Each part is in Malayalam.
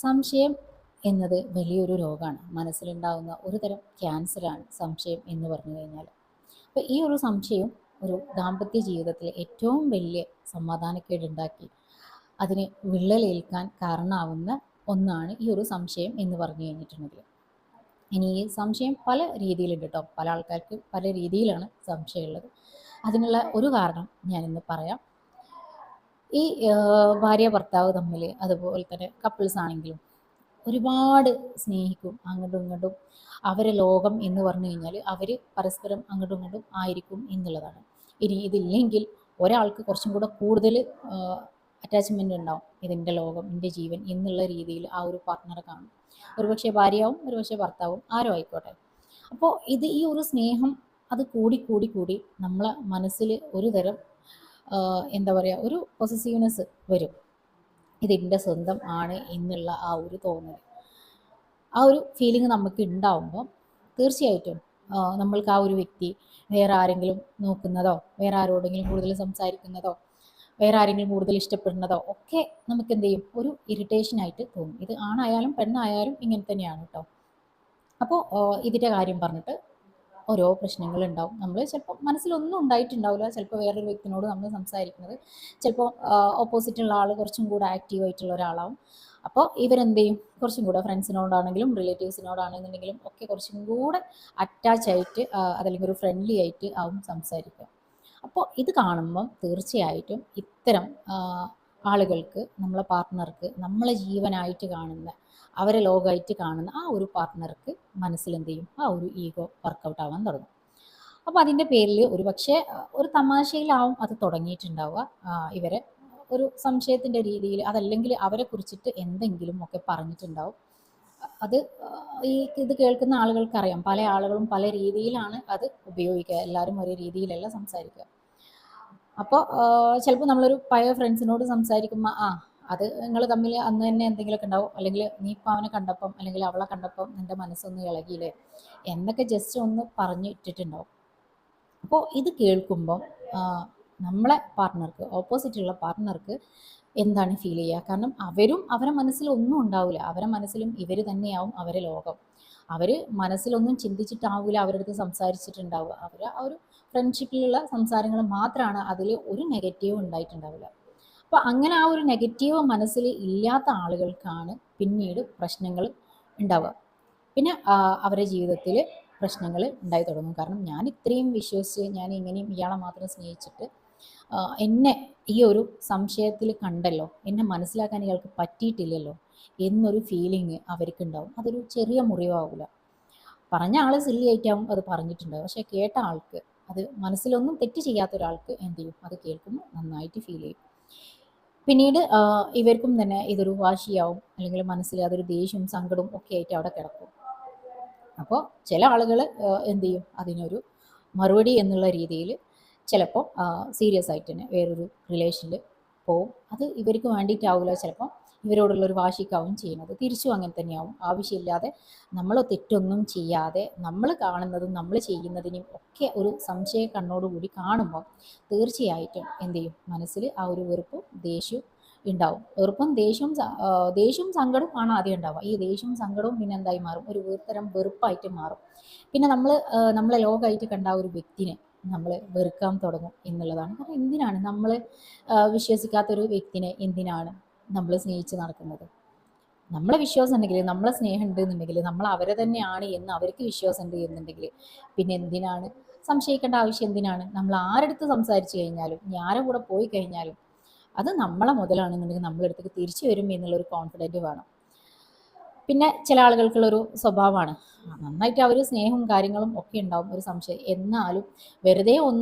സംശയം എന്നത് വലിയൊരു രോഗമാണ്. മനസ്സിലുണ്ടാകുന്ന ഒരു തരം ക്യാൻസറാണ് സംശയം എന്ന് പറഞ്ഞു കഴിഞ്ഞാൽ. അപ്പോൾ ഈ ഒരു സംശയം ഒരു ദാമ്പത്യ ജീവിതത്തിൽ ഏറ്റവും വലിയ സമാധാനക്കേടുണ്ടാക്കി അതിന് വിള്ളലേൽക്കാൻ കാരണമാവുന്ന ഒന്നാണ് ഈ ഒരു സംശയം എന്ന് പറഞ്ഞു കഴിഞ്ഞിട്ടുണ്ടെങ്കിൽ. ഇനി ഈ സംശയം പല രീതിയിലുണ്ട് കേട്ടോ. പല ആൾക്കാർക്ക് പല രീതിയിലാണ് സംശയമുള്ളത്. അതിനുള്ള ഒരു കാരണം ഞാനിന്ന് പറയാം. ഈ ഭാര്യ ഭർത്താവ് തമ്മിൽ, അതുപോലെ തന്നെ കപ്പിൾസ് ആണെങ്കിലും ഒരുപാട് സ്നേഹിക്കും അങ്ങോട്ടും ഇങ്ങോട്ടും. അവരെ ലോകം എന്ന് പറഞ്ഞു കഴിഞ്ഞാൽ അവർ പരസ്പരം അങ്ങോട്ടും ഇങ്ങോട്ടും ആയിരിക്കും എന്നുള്ളതാണ്. ഇനി ഇതില്ലെങ്കിൽ ഒരാൾക്ക് കുറച്ചും കൂടെ കൂടുതൽ അറ്റാച്ച്മെൻ്റ് ഉണ്ടാവും. ഇതെൻ്റെ ലോകം, എൻ്റെ ജീവൻ എന്നുള്ള രീതിയിൽ ആ ഒരു പാർട്ട്ണറെ കാണും. ഒരുപക്ഷെ ഭാര്യയാവും, ഒരുപക്ഷെ ഭർത്താവും, ആരും ആയിക്കോട്ടെ. അപ്പോൾ ഈ ഒരു സ്നേഹം അത് കൂടി കൂടി കൂടി നമ്മളെ മനസ്സിൽ ഒരു തരം എന്താ പറയുക, ഒരു പൊസസീവ്നെസ് വരും. ഇതെൻ്റെ സ്വന്തം ആണ് എന്നുള്ള ആ ഒരു തോന്നൽ, ആ ഒരു ഫീലിംഗ് നമുക്ക് ഉണ്ടാവുമ്പോൾ തീർച്ചയായിട്ടും നമ്മൾക്ക് ആ ഒരു വ്യക്തി വേറെ ആരെങ്കിലും നോക്കുന്നതോ, വേറെ ആരോടെങ്കിലും കൂടുതൽ സംസാരിക്കുന്നതോ, വേറെ ആരെങ്കിലും കൂടുതൽ ഇഷ്ടപ്പെടുന്നതോ ഒക്കെ നമുക്ക് എന്ത് ചെയ്യും, ഒരു ഇറിറ്റേഷനായിട്ട് തോന്നും. ഇത് ആണായാലും പെണ്ണായാലും ഇങ്ങനെ തന്നെയാണ് കേട്ടോ. അപ്പോൾ ഇതിൻ്റെ കാര്യം പറഞ്ഞിട്ട് ഓരോ പ്രശ്നങ്ങളുണ്ടാവും. നമ്മൾ ചിലപ്പോൾ മനസ്സിലൊന്നും ഉണ്ടായിട്ടുണ്ടാവില്ല. ചിലപ്പോൾ വേറൊരു വ്യക്തിനോട് നമ്മൾ സംസാരിക്കുന്നത് ചിലപ്പോൾ ഓപ്പോസിറ്റുള്ള ആൾ കുറച്ചും കൂടെ ആക്റ്റീവായിട്ടുള്ള ഒരാളാവും. അപ്പോൾ ഇവരെന്ത് ചെയ്യും, കുറച്ചും കൂടെ ഫ്രണ്ട്സിനോടാണെങ്കിലും റിലേറ്റീവ്സിനോടാണെന്നുണ്ടെങ്കിലും ഒക്കെ കുറച്ചും കൂടെ അറ്റാച്ച് ആയിട്ട് അതല്ലെങ്കിൽ ഒരു ഫ്രണ്ട്ലി ആയിട്ട് ആവും സംസാരിക്കുക. അപ്പോൾ ഇത് കാണുമ്പം തീർച്ചയായിട്ടും ഇത്തരം ആളുകൾക്ക്, നമ്മളെ പാർട്ട്ണർക്ക്, നമ്മളെ ജീവനായിട്ട് കാണുന്ന, അവരെ ലോകമായിട്ട് കാണുന്ന ആ ഒരു പാർട്ട്ണർക്ക് മനസ്സിലെന്ത് ചെയ്യും, ആ ഒരു ഈഗോ വർക്കൗട്ട് ആവാൻ തുടങ്ങും. അപ്പോൾ അതിൻ്റെ പേരിൽ ഒരു പക്ഷേ ഒരു തമാശയിലാവും അത് തുടങ്ങിയിട്ടുണ്ടാവുക. ഇവരെ ഒരു സംശയത്തിൻ്റെ രീതിയിൽ, അതല്ലെങ്കിൽ അവരെ കുറിച്ചിട്ട് എന്തെങ്കിലും ഒക്കെ പറഞ്ഞിട്ടുണ്ടാവും. അത് ഇത് കേൾക്കുന്ന ആളുകൾക്കറിയാം, പല ആളുകളും പല രീതിയിലാണ് അത് ഉപയോഗിക്കുക. എല്ലാവരും ഒരേ രീതിയിലല്ല സംസാരിക്കുക. അപ്പോൾ ചിലപ്പോൾ നമ്മളൊരു പഴയ ഫ്രണ്ട്സിനോട് സംസാരിക്കുമ്പോൾ അത് നിങ്ങൾ തമ്മിൽ അന്ന് തന്നെ എന്തെങ്കിലുമൊക്കെ ഉണ്ടാവും. അല്ലെങ്കിൽ നീ ഇപ്പോൾ അവനെ കണ്ടപ്പം അല്ലെങ്കിൽ അവളെ കണ്ടപ്പം നിൻ്റെ മനസ്സൊന്ന് ഇളകിയില്ലേ എന്നൊക്കെ ജസ്റ്റ് ഒന്ന് പറഞ്ഞ് ഇട്ടിട്ടുണ്ടാവും. അപ്പോൾ ഇത് കേൾക്കുമ്പം നമ്മളെ പാർട്ട്ണർക്ക്, ഓപ്പോസിറ്റുള്ള പാർട്ട്ണർക്ക് എന്താണ് ഫീൽ ചെയ്യുക? കാരണം അവരും അവരെ മനസ്സിൽ ഒന്നും ഉണ്ടാവില്ല. അവരെ മനസ്സിലും ഇവർ തന്നെയാവും അവരെ ലോകം. അവർ മനസ്സിലൊന്നും ചിന്തിച്ചിട്ടാവില്ല അവരുടെ അടുത്ത് സംസാരിച്ചിട്ടുണ്ടാവുക. അവർ ആ ഒരു ഫ്രണ്ട്ഷിപ്പിലുള്ള സംസാരങ്ങൾ മാത്രമാണ്, അതിൽ ഒരു നെഗറ്റീവ് ഉണ്ടായിട്ടുണ്ടാവില്ല. അപ്പോൾ അങ്ങനെ ആ ഒരു നെഗറ്റീവ് മനസ്സിൽ ഇല്ലാത്ത ആളുകൾക്കാണ് പിന്നീട് പ്രശ്നങ്ങൾ ഉണ്ടാവുക. പിന്നെ അവരുടെ ജീവിതത്തിൽ പ്രശ്നങ്ങൾ ഉണ്ടായി തുടങ്ങും. കാരണം ഞാൻ ഇത്രയും വിശ്വസിച്ച്, ഞാൻ ഇങ്ങനെയും ഇയാളെ മാത്രം സ്നേഹിച്ചിട്ട് എന്നെ ഈ ഒരു സംശയത്തിൽ കണ്ടല്ലോ, എന്നെ മനസ്സിലാക്കാൻ ഇയാൾക്ക് പറ്റിയിട്ടില്ലല്ലോ എന്നൊരു ഫീലിംഗ് അവർക്കുണ്ടാവും. അതൊരു ചെറിയ മുറിവാകില്ല. പറഞ്ഞ ആൾ സില്ലി ആയിട്ടാവും അത് പറഞ്ഞിട്ടുണ്ടാവും. പക്ഷേ കേട്ട ആൾക്ക്, അത് മനസ്സിലൊന്നും തെറ്റ് ചെയ്യാത്ത ഒരാൾക്ക് എന്ത് ചെയ്യും, അത് കേൾക്കുമ്പോൾ നന്നായിട്ട് ഫീൽ ചെയ്യും. പിന്നീട് ഇവർക്കും തന്നെ ഇതൊരു വാശിയാവും, അല്ലെങ്കിൽ മനസ്സിൽ അതൊരു ദേഷ്യവും സങ്കടവും ഒക്കെ ആയിട്ട് അവിടെ കിടക്കും. അപ്പോൾ ചില ആളുകൾ എന്ത് ചെയ്യും, അതിനൊരു മറുപടി എന്നുള്ള രീതിയിൽ ചിലപ്പോൾ സീരിയസ് ആയിട്ട് തന്നെ വേറൊരു റിലേഷനിൽ പോവും. അത് ഇവർക്ക് വേണ്ടിയിട്ടാവില്ല, ചിലപ്പോൾ ഇവരോടുള്ളൊരു വാശിക്കാവും ചെയ്യുന്നത്. തിരിച്ചും അങ്ങനെ തന്നെയാവും. ആവശ്യമില്ലാതെ നമ്മൾ തെറ്റൊന്നും ചെയ്യാതെ നമ്മൾ കാണുന്നതും നമ്മൾ ചെയ്യുന്നതിനും ഒക്കെ ഒരു സംശയ കണ്ണോടുകൂടി കാണുമ്പോൾ തീർച്ചയായിട്ടും എന്ത് ചെയ്യും, മനസ്സിൽ ആ ഒരു വെറുപ്പും ദേഷ്യവും ഉണ്ടാവും. വെറുപ്പും ദേഷ്യവും സങ്കടവും ആണ് ആദ്യം ഉണ്ടാവുക. ഈ ദേഷ്യവും സങ്കടവും പിന്നെ എന്തായി മാറും, ഒരു തരം വെറുപ്പായിട്ട് മാറും. പിന്നെ നമ്മളെ ലോകമായിട്ട് കണ്ട ആ ഒരു വ്യക്തിനെ നമ്മൾ വെറുക്കാൻ തുടങ്ങും എന്നുള്ളതാണ്. കാരണം എന്തിനാണ് നമ്മൾ വിശ്വസിക്കാത്തൊരു വ്യക്തിനെ എന്തിനാണ് നമ്മൾ സ്നേഹിച്ച് നടക്കുന്നത്? നമ്മളെ വിശ്വാസം ഉണ്ടെങ്കിൽ, നമ്മളെ സ്നേഹം ഉണ്ട് എന്നുണ്ടെങ്കിൽ, നമ്മൾ അവരെ തന്നെയാണ് എന്ന് അവർക്ക് വിശ്വാസം ഉണ്ട് എന്നുണ്ടെങ്കിൽ പിന്നെ എന്തിനാണ് സംശയിക്കേണ്ട ആവശ്യം? എന്തിനാണ്? നമ്മൾ ആരെടുത്ത് സംസാരിച്ച് കഴിഞ്ഞാലും, ആരുടെ കൂടെ പോയി കഴിഞ്ഞാലും അത് നമ്മളെ മുതലാണെന്നുണ്ടെങ്കിൽ നമ്മളെടുത്തേക്ക് തിരിച്ചു വരും എന്നുള്ളൊരു കോൺഫിഡൻറ്റ് വേണം. പിന്നെ ചില ആളുകൾക്കുള്ളൊരു സ്വഭാവമാണ്, നന്നായിട്ട് അവർ സ്നേഹവും കാര്യങ്ങളും ഒക്കെ ഉണ്ടാവും, ഒരു സംശയം എന്നാലും വെറുതെ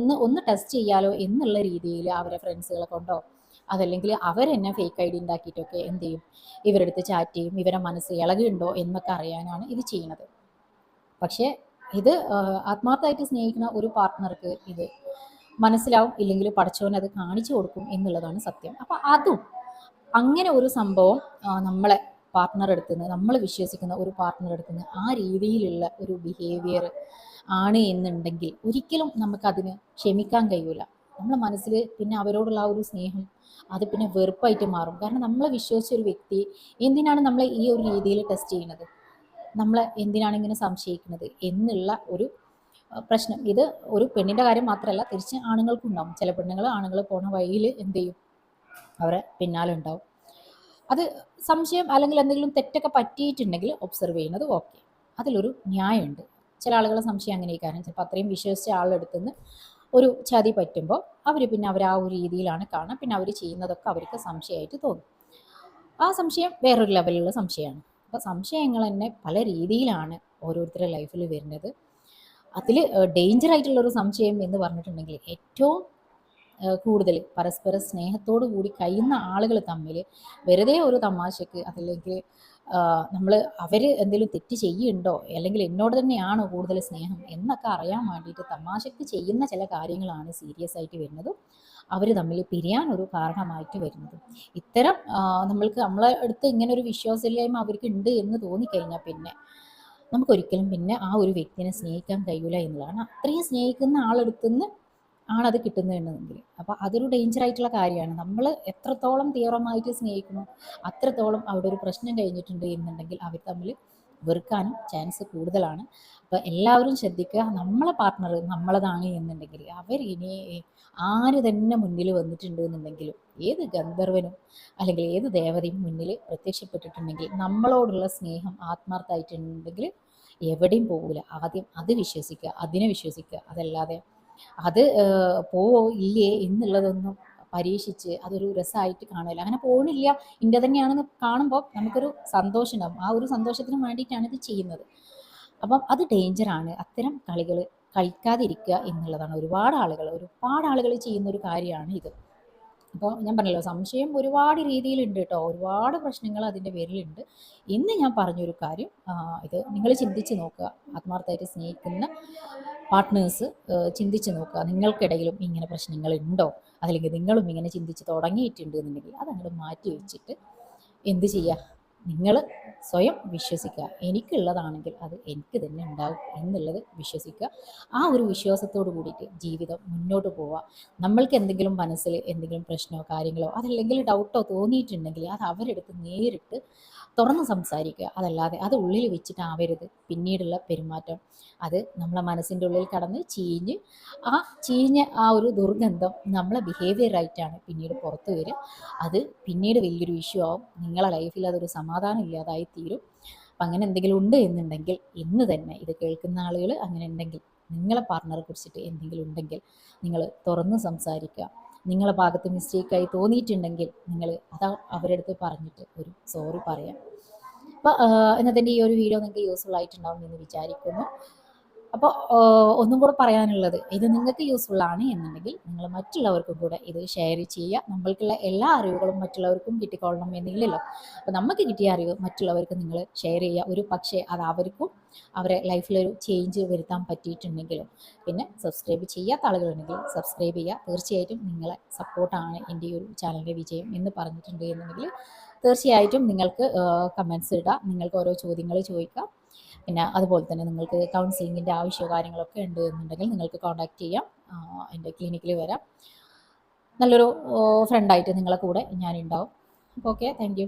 ഒന്ന് ടെസ്റ്റ് ചെയ്യാലോ എന്നുള്ള രീതിയിൽ അവരെ ഫ്രണ്ട്സുകളെ കൊണ്ടോ അതല്ലെങ്കിൽ അവരെന്നെ ഫേക്ക് ഐ ഡി ഉണ്ടാക്കിയിട്ടൊക്കെ എന്ത് ചെയ്യും, ഇവരുടെ അടുത്ത് ചാറ്റ് ചെയ്യും. ഇവരെ മനസ്സ് ഇളകുണ്ടോ എന്നൊക്കെ അറിയാനാണ് ഇത് ചെയ്യുന്നത്. പക്ഷേ ഇത് ആത്മാർത്ഥമായിട്ട് സ്നേഹിക്കുന്ന ഒരു പാർട്ട്ണർക്ക് ഇത് മനസ്സിലാവും, ഇല്ലെങ്കിൽ പടച്ചവൻ അത് കാണിച്ചു കൊടുക്കും എന്നുള്ളതാണ് സത്യം. അപ്പം അതും അങ്ങനെ ഒരു സംഭവം നമ്മളെ പാർട്ട്ണർ എടുത്തുനിന്ന്, നമ്മൾ വിശ്വസിക്കുന്ന ഒരു പാർട്ട്ണർ എടുത്തുനിന്ന് ആ രീതിയിലുള്ള ഒരു ബിഹേവിയർ ആണ് എന്നുണ്ടെങ്കിൽ ഒരിക്കലും നമുക്കതിന് ക്ഷമിക്കാൻ കഴിയൂല. നമ്മളെ മനസ്സിൽ പിന്നെ അവരോടുള്ള ആ ഒരു സ്നേഹം അത് പിന്നെ വെറുപ്പായിട്ട് മാറും. കാരണം നമ്മളെ വിശ്വസിച്ച ഒരു വ്യക്തി എന്തിനാണ് നമ്മളെ ഈ ഒരു രീതിയിൽ ടെസ്റ്റ് ചെയ്യുന്നത്, നമ്മളെ എന്തിനാണ് ഇങ്ങനെ സംശയിക്കുന്നത് എന്നുള്ള ഒരു പ്രശ്നം. ഇത് ഒരു പെണ്ണിൻ്റെ കാര്യം മാത്രമല്ല, തിരിച്ച് ആണുങ്ങൾക്കും ഉണ്ടാവും. ചില പെണ്ണുങ്ങൾ ആണുങ്ങൾ പോണ വഴിയിൽ എന്ത് ചെയ്യും, അവരെ പിന്നാലെ ഉണ്ടാവും. അത് സംശയം അല്ലെങ്കിൽ എന്തെങ്കിലും തെറ്റൊക്കെ പറ്റിയിട്ടുണ്ടെങ്കിൽ ഒബ്സർവ് ചെയ്യുന്നത് ഓക്കെ, അതിലൊരു ന്യായമുണ്ട്. ചില ആളുകളെ സംശയം അങ്ങനെ കാരണം ചിലപ്പോൾ അത്രയും വിശ്വസിച്ച ആളുടെ അടുത്ത് നിന്ന് ഒരു ചതി പറ്റുമ്പോൾ അവർ പിന്നെ അവർ ആ ഒരു രീതിയിലാണ് കാണുക, പിന്നെ അവർ ചെയ്യുന്നതൊക്കെ അവർക്ക് സംശയമായിട്ട് തോന്നും. ആ സംശയം വേറൊരു ലെവലിലുള്ള സംശയമാണ്. അപ്പോൾ സംശയങ്ങൾ തന്നെ പല രീതിയിലാണ് ഓരോരുത്തരുടെ ലൈഫിൽ വരുന്നത്. അതിൽ ഡേഞ്ചർ ആയിട്ടുള്ളൊരു സംശയം എന്ന് പറഞ്ഞിട്ടുണ്ടെങ്കിൽ ഏറ്റവും കൂടുതൽ പരസ്പര സ്നേഹത്തോടു കൂടി കഴിയുന്ന ആളുകൾ തമ്മിൽ വെറുതെ ഒരു തമാശക്ക് അതല്ലെങ്കിൽ നമ്മൾ അവർ എന്തെങ്കിലും തെറ്റ് ചെയ്യുന്നുണ്ടോ അല്ലെങ്കിൽ എന്നോട് തന്നെയാണോ കൂടുതൽ സ്നേഹം എന്നൊക്കെ അറിയാൻ വേണ്ടിയിട്ട് തമാശക്ക് ചെയ്യുന്ന ചില കാര്യങ്ങളാണ് സീരിയസ് ആയിട്ട് വരുന്നതും അവർ തമ്മിൽ പിരിയാനൊരു കാരണമായിട്ട് വരുന്നതും. ഇത്തരം നമ്മൾക്ക് നമ്മളെ അടുത്ത് ഇങ്ങനെ ഒരു വിശ്വാസമില്ലായ്മ അവർക്ക് ഉണ്ട് എന്ന് തോന്നിക്കഴിഞ്ഞാൽ പിന്നെ നമുക്കൊരിക്കലും പിന്നെ ആ ഒരു വ്യക്തിനെ സ്നേഹിക്കാൻ കഴിയില്ല എന്നുള്ളതാണ്. അത്രയും സ്നേഹിക്കുന്ന ആളെടുത്തുനിന്ന് ആണത് കിട്ടുന്നതെന്നുണ്ടെങ്കിൽ അപ്പോൾ അതൊരു ഡേഞ്ചർ ആയിട്ടുള്ള കാര്യമാണ്. നമ്മൾ എത്രത്തോളം തീവ്രമായിട്ട് സ്നേഹിക്കുന്നു അത്രത്തോളം അവിടെ ഒരു പ്രശ്നം കഴിഞ്ഞിട്ടുണ്ട് എന്നുണ്ടെങ്കിൽ അവർ തമ്മിൽ വെറുക്കാനും ചാൻസ് കൂടുതലാണ്. അപ്പോൾ എല്ലാവരും ശ്രദ്ധിക്കുക, നമ്മളെ പാർട്ട്ണർ നമ്മളതാണ് എന്നുണ്ടെങ്കിൽ അവർ ഇനി ആര് തന്നെ മുന്നിൽ വന്നിട്ടുണ്ട് എന്നുണ്ടെങ്കിലും ഏത് ഗന്ധർവനും അല്ലെങ്കിൽ ഏത് ദേവതയും മുന്നിൽ പ്രത്യക്ഷപ്പെട്ടിട്ടുണ്ടെങ്കിൽ നമ്മളോടുള്ള സ്നേഹം ആത്മാർത്ഥമായിട്ടുണ്ടെങ്കിൽ എവിടെയും പോകില്ല. ആദ്യം അത് വിശ്വസിക്കുക, അതിനെ വിശ്വസിക്കുക. അതല്ലാതെ അത് പോവോ ഇല്ലേ എന്നുള്ളതൊന്നും പരീക്ഷിച്ച് അതൊരു രസമായിട്ട് കാണില്ല. അങ്ങനെ പോകണില്ല ഇൻ്റെ തന്നെയാണെന്ന് കാണുമ്പോൾ നമുക്കൊരു സന്തോഷം ഉണ്ടാകും. ആ ഒരു സന്തോഷത്തിന് വേണ്ടിയിട്ടാണ് ഇത് ചെയ്യുന്നത്. അപ്പം അത് ഡേഞ്ചറാണ്. അത്തരം കളികൾ കളിക്കാതിരിക്കുക എന്നുള്ളതാണ്. ഒരുപാട് ആളുകൾ ചെയ്യുന്ന ഒരു കാര്യമാണ് ഇത്. അപ്പോൾ ഞാൻ പറഞ്ഞല്ലോ, സംശയം ഒരുപാട് രീതിയിലുണ്ട് കേട്ടോ, ഒരുപാട് പ്രശ്നങ്ങൾ അതിൻ്റെ പേരിലുണ്ട്. ഇന്ന് ഞാൻ പറഞ്ഞൊരു കാര്യം ഇത് നിങ്ങൾ ചിന്തിച്ച് നോക്കുക. ആത്മാർത്ഥമായിട്ട് സ്നേഹിക്കുന്ന പാർട്ട്നേഴ്സ് ചിന്തിച്ച് നോക്കുക, നിങ്ങൾക്കിടയിലും ഇങ്ങനെ പ്രശ്നങ്ങളുണ്ടോ, അല്ലെങ്കിൽ നിങ്ങളും ഇങ്ങനെ ചിന്തിച്ച് തുടങ്ങിയിട്ടുണ്ട് എന്നുണ്ടെങ്കിൽ അതങ്ങോട്ട് മാറ്റി വെച്ചിട്ട് എന്ത് ചെയ്യുക, നിങ്ങൾ സ്വയം വിശ്വസിക്കുക. എനിക്കുള്ളതാണെങ്കിൽ അത് എനിക്ക് തന്നെ ഉണ്ടാവും എന്നുള്ളത് വിശ്വസിക്കുക. ആ ഒരു വിശ്വാസത്തോട് കൂടിയിട്ട് ജീവിതം മുന്നോട്ട് പോവുക. നമ്മൾക്ക് എന്തെങ്കിലും മനസ്സിൽ എന്തെങ്കിലും പ്രശ്നമോ കാര്യങ്ങളോ അതല്ലെങ്കിൽ ഡൗട്ടോ തോന്നിയിട്ടുണ്ടെങ്കിൽ അത് അവരെടുത്ത് നേരിട്ട് തുറന്ന് സംസാരിക്കുക. അതല്ലാതെ അത് ഉള്ളിൽ വെച്ചിട്ടാവരുത് പിന്നീടുള്ള പെരുമാറ്റം. അത് നമ്മളെ മനസ്സിൻ്റെ ഉള്ളിൽ കടന്ന് ചീഞ്ഞ ആ ഒരു ദുർഗന്ധം നമ്മളെ ബിഹേവിയറായിട്ടാണ് പിന്നീട് പുറത്ത് വരിക. അത് പിന്നീട് വലിയൊരു ഇഷ്യൂ ആവും. നിങ്ങളെ ലൈഫിൽ അതൊരു സമാധാനം ഇല്ലാതായി തീരും. അപ്പം അങ്ങനെ എന്തെങ്കിലും ഉണ്ട് എന്നുണ്ടെങ്കിൽ ഇന്ന് തന്നെ ഇത് കേൾക്കുന്ന ആളുകൾ അങ്ങനെ ഉണ്ടെങ്കിൽ നിങ്ങളെ പാർട്ട്ണറെ കുറിച്ചിട്ട് എന്തെങ്കിലും ഉണ്ടെങ്കിൽ നിങ്ങൾ തുറന്ന് സംസാരിക്കുക. നിങ്ങളെ ഭാഗത്ത് മിസ്റ്റേക്കായി തോന്നിയിട്ടുണ്ടെങ്കിൽ നിങ്ങൾ അത് അവരുടെ അടുത്ത് പറഞ്ഞിട്ട് ഒരു സോറി പറയാം. അപ്പോൾ ഇന്നത്തെ ഈ ഒരു വീഡിയോ നിങ്ങൾക്ക് യൂസ്ഫുൾ ആയിട്ടുണ്ടാവും എന്ന് വിചാരിക്കുന്നു. അപ്പോൾ ഒന്നും കൂടെ പറയാനുള്ളത്, ഇത് നിങ്ങൾക്ക് യൂസ്ഫുൾ ആണ് എന്നുണ്ടെങ്കിൽ നിങ്ങൾ മറ്റുള്ളവർക്കും കൂടെ ഇത് ഷെയർ ചെയ്യുക. നമ്മൾക്കുള്ള എല്ലാ അറിവുകളും മറ്റുള്ളവർക്കും കിട്ടിക്കൊള്ളണം എന്നില്ലല്ലോ. അപ്പോൾ നമുക്ക് കിട്ടിയ അറിവ് മറ്റുള്ളവർക്ക് നിങ്ങൾ ഷെയർ ചെയ്യുക. ഒരു പക്ഷേ അത് അവർക്കും അവരെ ലൈഫിലൊരു ചേഞ്ച് വരുത്താൻ പറ്റിയിട്ടുണ്ടെങ്കിലും പിന്നെ സബ്സ്ക്രൈബ് ചെയ്യാത്ത ആളുകളുണ്ടെങ്കിൽ സബ്സ്ക്രൈബ് ചെയ്യുക. തീർച്ചയായിട്ടും നിങ്ങളെ സപ്പോർട്ടാണ് എൻ്റെ ഈ ഒരു ചാനലിൻ്റെ വിജയം എന്ന് പറഞ്ഞിട്ടുണ്ട് എന്നുണ്ടെങ്കിൽ തീർച്ചയായിട്ടും നിങ്ങൾക്ക് കമൻസ് ഇടാം, നിങ്ങൾക്ക് ഓരോ ചോദ്യങ്ങൾ ചോദിക്കാം. പിന്നെ അതുപോലെ തന്നെ നിങ്ങൾക്ക് കൗൺസിലിങ്ങിൻ്റെ ആവശ്യമോ കാര്യങ്ങളൊക്കെ ഉണ്ട് എന്നുണ്ടെങ്കിൽ നിങ്ങൾക്ക് കോൺടാക്റ്റ് ചെയ്യാം. എൻ്റെ ക്ലിനിക്കിൽ വരാം. നല്ലൊരു ഫ്രണ്ടായിട്ട് നിങ്ങളെ കൂടെ ഞാനുണ്ടാവും. അപ്പോൾ ഓക്കെ, താങ്ക് യു.